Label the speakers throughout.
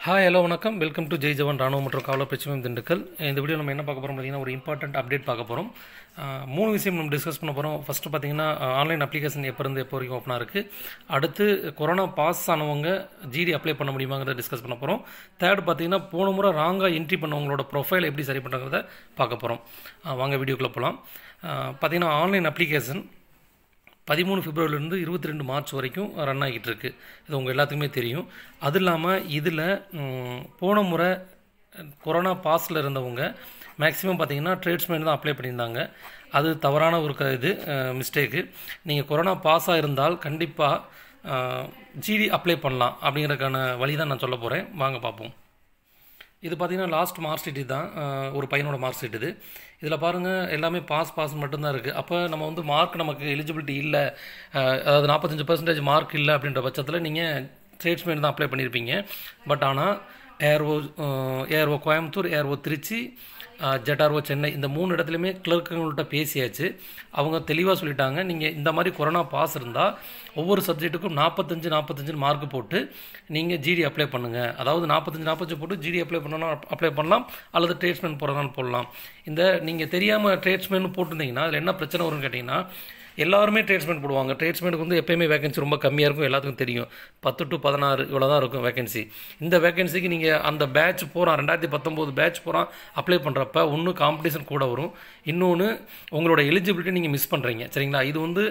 Speaker 1: Hi hello வணக்கம் welcome to Jai ஜவான் ராணுவ மற்றும் காவலர் பிரச்சனை திண்டுக்கல். இந்த வீடியோ நம்ம என்ன பார்க்க போகிறோம் பார்த்தீங்கன்னா ஒரு இம்பார்ட்டன்ட் அப்டேட் பார்க்க போகிறோம். 3 விஷயம் நம்ம டிஸ்கஸ் பண்ண போகிறோம். ஃபஸ்ட்டு பார்த்தீங்கன்னா ஆன்லைன் அப்ளிகேஷன் எப்போ வரைக்கும் ஓப்பனாக இருக்குது. அடுத்து கொரோனா பாஸ் ஆனவங்க ஜிடி அப்ளை பண்ண முடியுமாங்கிறத டிஸ்கஸ் பண்ண போகிறோம். தேர்ட் பார்த்தீங்கன்னா போன முறை ராங்காக என்ட்ரி பண்ணவங்களோட ப்ரொஃபைல் எப்படி சரி பண்ணுறத பார்க்க போகிறோம். வாங்க வீடியோக்குள்ளே போகலாம். பார்த்தீங்கன்னா ஆன்லைன் அப்ளிகேஷன் 13 பிப்ரவரிலேருந்து 22 மார்ச் வரைக்கும் ரன் ஆகிட்டு இருக்கு. இது உங்கள் எல்லாத்துக்குமே தெரியும். அது இல்லாமல் இதில் போன முறை கொரோனா பாஸில் இருந்தவங்க மேக்ஸிமம் பார்த்தீங்கன்னா ட்ரேட்ஸ்மேன் தான் அப்ளை பண்ணியிருந்தாங்க. அது தவறான ஒரு மிஸ்டேக்கு. நீங்கள் கொரோனா பாஸாக இருந்தால் கண்டிப்பாக ஜிடி அப்ளை பண்ணலாம் அப்படிங்கிறதுக்கான வழி தான் நான் சொல்ல போகிறேன். வாங்க பார்ப்போம். இது பார்த்திங்கன்னா லாஸ்ட் மார்க் ஷீட் தான், ஒரு பையனோட மார்க் ஷீட் இது. இதில் பாருங்கள் எல்லாமே பாஸ் மட்டும்தான் இருக்குது. அப்போ நம்ம வந்து மார்க் நமக்கு எலிஜிபிலிட்டி இல்லை, அதாவது 45% மார்க் இல்லை அப்படின்ற பட்சத்தில் நீங்கள் ட்ரேட்ஸ்மேன் தான் அப்ளை பண்ணியிருப்பீங்க. பட் ஆனால் ஏஆர்ஓ கோயம்புத்தூர், ஏஆர்ஓ திருச்சி, ஜெட்ஆர்ஓ சென்னை இந்த 3 இடத்துலையுமே கிளர்க்குங்கள்கிட்ட பேசியாச்சு. அவங்க தெளிவாக சொல்லிட்டாங்க, நீங்கள் இந்த மாதிரி கொரோனா பாஸ் இருந்தால் ஒவ்வொரு சப்ஜெக்ட்டுக்கும் 45 மார்க் போட்டு நீங்கள் ஜிடி அப்ளை பண்ணுங்கள். அதாவது 45 போட்டு ஜிடி அப்ளை பண்ணணும், அப்ளை பண்ணலாம், அல்லது ட்ரேட்ஸ்மேன் போகிறதாலும் போடலாம். இந்த நீங்கள் தெரியாமல் ட்ரேட்ஸ்மேன் போட்டிருந்தீங்கன்னா அதில் என்ன பிரச்சனை வரும்னு கேட்டிங்கன்னா, எல்லாருமே ட்ரேட்ஸ்மேன் போடுவாங்க. ட்ரேட்ஸ்மேனுக்கு வந்து எப்போயுமே வேகன்சி ரொம்ப கம்மியாக இருக்கும், எல்லாத்துக்கும் தெரியும். 10 to 16 இவ்வளோ தான் இருக்கும் வேகன்சி. இந்த வேகன்சிக்கு நீங்கள் அந்த பேட்ச் 2019 பேட்ச் அப்ளை பண்ணுறப்ப ஒன்று காம்படிஷன் கூட வரும், இன்னொன்று உங்களோட எலிஜிபிலிட்டி நீங்கள் மிஸ் பண்ணுறீங்க. சரிங்களா? இது வந்து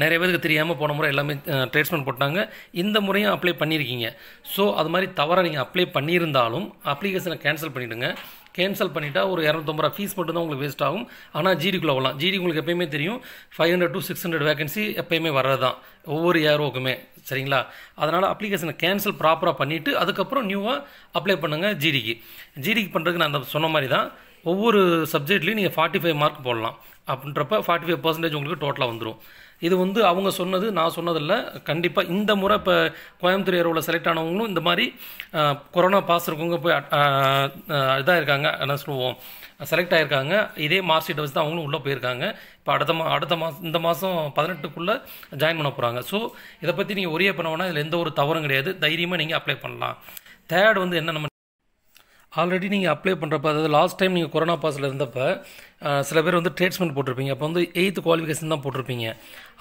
Speaker 1: நிறைய பேருக்கு தெரியாமல் போன முறை எல்லாமே ட்ரேட்ஸ்மேன் போட்டாங்க. இந்த முறையும் அப்ளை பண்ணியிருக்கீங்க. ஸோ அது மாதிரி தவறாக நீங்கள் அப்ளை பண்ணியிருந்தாலும் அப்ளிகேஷனை கேன்சல் பண்ணிவிடுங்க. கேன்சல் பண்ணிட்டா ஒரு 250 ரூபா ஃபீஸ் மட்டும் தான் உங்களுக்கு வேஸ்ட் ஆகும். ஆனால் ஜிடிக்குள்ளே வரலாம். ஜிடி உங்களுக்கு எப்போயுமே தெரியும் 500 to 600 வேகன்சி எப்போயுமே வர்றது தான் ஒவ்வொரு ஏரோக்குமே. சரிங்களா? அதனால் அப்ளிகேஷனை கேன்சல் ப்ராப்பராக பண்ணிவிட்டு அதுக்கப்புறம் நியூவாக அப்ளை பண்ணுங்கள் ஜிடிக்கு பண்ணுறதுக்கு நான் சொன்ன மாதிரி தான் ஒவ்வொரு சப்ஜெக்ட்லேயும் நீங்கள் 45 மார்க் போடலாம். அப்படின்றப்ப 45% உங்களுக்கு டோட்டலாக வந்துடும். இது வந்து அவங்க சொன்னது, நான் சொன்னதில்லை. கண்டிப்பாக இந்த முறை இப்போ கோயம்புத்தூர் ஏரோவில் செலக்ட் ஆனவங்களும் இந்த மாதிரி கொரோனா பாஸ் இருக்கவங்க போய் இதாக இருக்காங்க, என்ன சொல்லுவோம், செலக்ட் ஆகிருக்காங்க. இதே மார்க் ஷீட்டை வச்சு தான் அவங்களும் உள்ளே போயிருக்காங்க. இப்போ அடுத்த மாதம் இந்த மாதம் 18க்குள்ளே ஜாயின் பண்ண போகிறாங்க. ஸோ இதை பற்றி நீங்கள் ஒரே பண்ண வேணால் இதில் எந்த ஒரு தவறும் கிடையாது. தைரியமாக நீங்கள் அப்ளை பண்ணலாம். தேர்ட் வந்து என்ன, நம்ம ஆல்ரெடி நீங்கள் அப்ளை பண்ணுறப்ப, அதாவது லாஸ்ட் டைம் நீங்கள் கொரோனா பாஸில் இருந்தப்போ சில பேர் வந்து ட்ரேட்ஸ்மேன் போட்டிருப்பீங்க. அப்போ வந்து 8th குவாலிஃபிகேஷன் தான் போட்டிருப்பீங்க.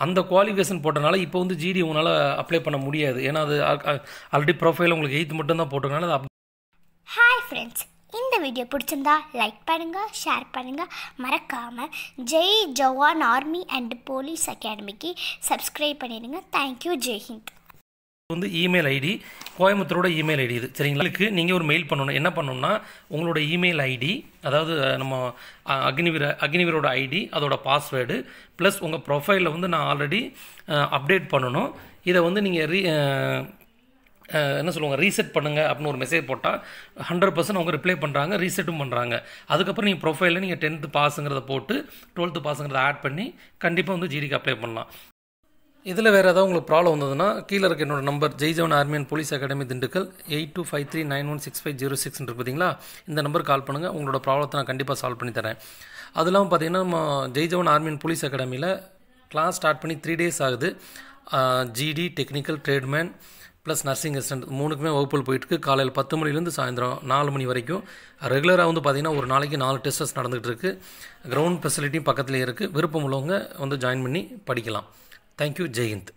Speaker 1: அந்த குவாலிஃபிகேஷன் போட்டனால இப்போ வந்து ஜிடி உங்களால் அப்ளை பண்ண முடியாது. ஏன்னா அது ஆல்ரெடி ப்ரொஃபைல் உங்களுக்கு 8th மட்டும் தான் போட்டிருக்கனால அது.
Speaker 2: ஹாய் ஃப்ரெண்ட்ஸ், இந்த வீடியோ பிடிச்சிருந்தா லைக் பண்ணுங்கள், ஷேர் பண்ணுங்கள். மறக்காமல் Jai Jawan Army and police அகாடமிக்கு subscribe பண்ணிடுங்க. தேங்க்யூ. ஜெய்ஹிந்த்.
Speaker 1: வந்து இமெயில் ஐடி கோயம்புத்தூரோட இமெயில் ஐடி இது. சரிங்களா? நீங்கள் ஒரு மெயில் பண்ணணும். என்ன பண்ணணும்னா உங்களோட இமெயில் ஐடி, அதாவது நம்ம அக்னிவீரோட ஐடி, அதோட பாஸ்வேர்டு ப்ளஸ் உங்கள் ப்ரொஃபைலில் வந்து நான் ஆல்ரெடி அப்டேட் பண்ணணும். இதை வந்து நீங்கள் என்ன சொல்லுவாங்க, ரீசெட் பண்ணுங்கள் அப்படின்னு ஒரு மெசேஜ் போட்டால் 100% அவங்க ரிப்ளை பண்ணுறாங்க, ரீசெட்டும் பண்ணுறாங்க. அதுக்கப்புறம் நீங்கள் ப்ரொஃபைலில் நீங்கள் 10th பாஸுங்கிறத போட்டு 12th பாஸுங்கிறத ஆட் பண்ணி கண்டிப்பாக வந்து ஜிடிக்கு அப்ளை பண்ணலாம். இதில் வேறு ஏதாவது உங்களுக்கு ப்ராப்ளம் வந்ததுன்னா கீழே இருக்க என்னோட number Jai Jawan Army and police academy Dindigul 8253916506 இருக்கு பார்த்தீங்களா, இந்த நம்பருக்கு கால் பண்ணுங்கள். உங்களோட ப்ராப்ளத்தை நான் கண்டிப்பாக சால்வ் பண்ணி தரேன். அது இல்லாமல் பார்த்தீங்கன்னா நம்ம Jai Jawan Army and police அகாடமியில் கிளாஸ் ஸ்டார்ட் பண்ணி 3 days ஆகுது. GD, technical, tradesman plus nursing assistant 3க்குமே வகுப்புகள் போயிட்டுருக்கு. காலையில் 10 மணிலேருந்து சாயந்தரம் 4 மணி வரைக்கும். ரெகுலராக வந்து பார்த்திங்கன்னா ஒரு நாளைக்கு 4 டெஸ்டஸ் நடந்துகிட்டு இருக்குது. கிரவுண்ட் ஃபெசிலிட்டியும் பக்கத்துலேயே இருக்குது. விருப்பம் உள்ளவங்க வந்து ஜாயின் பண்ணி படிக்கலாம். தேங்க்யூ. ஜெய்ஹிந்த்.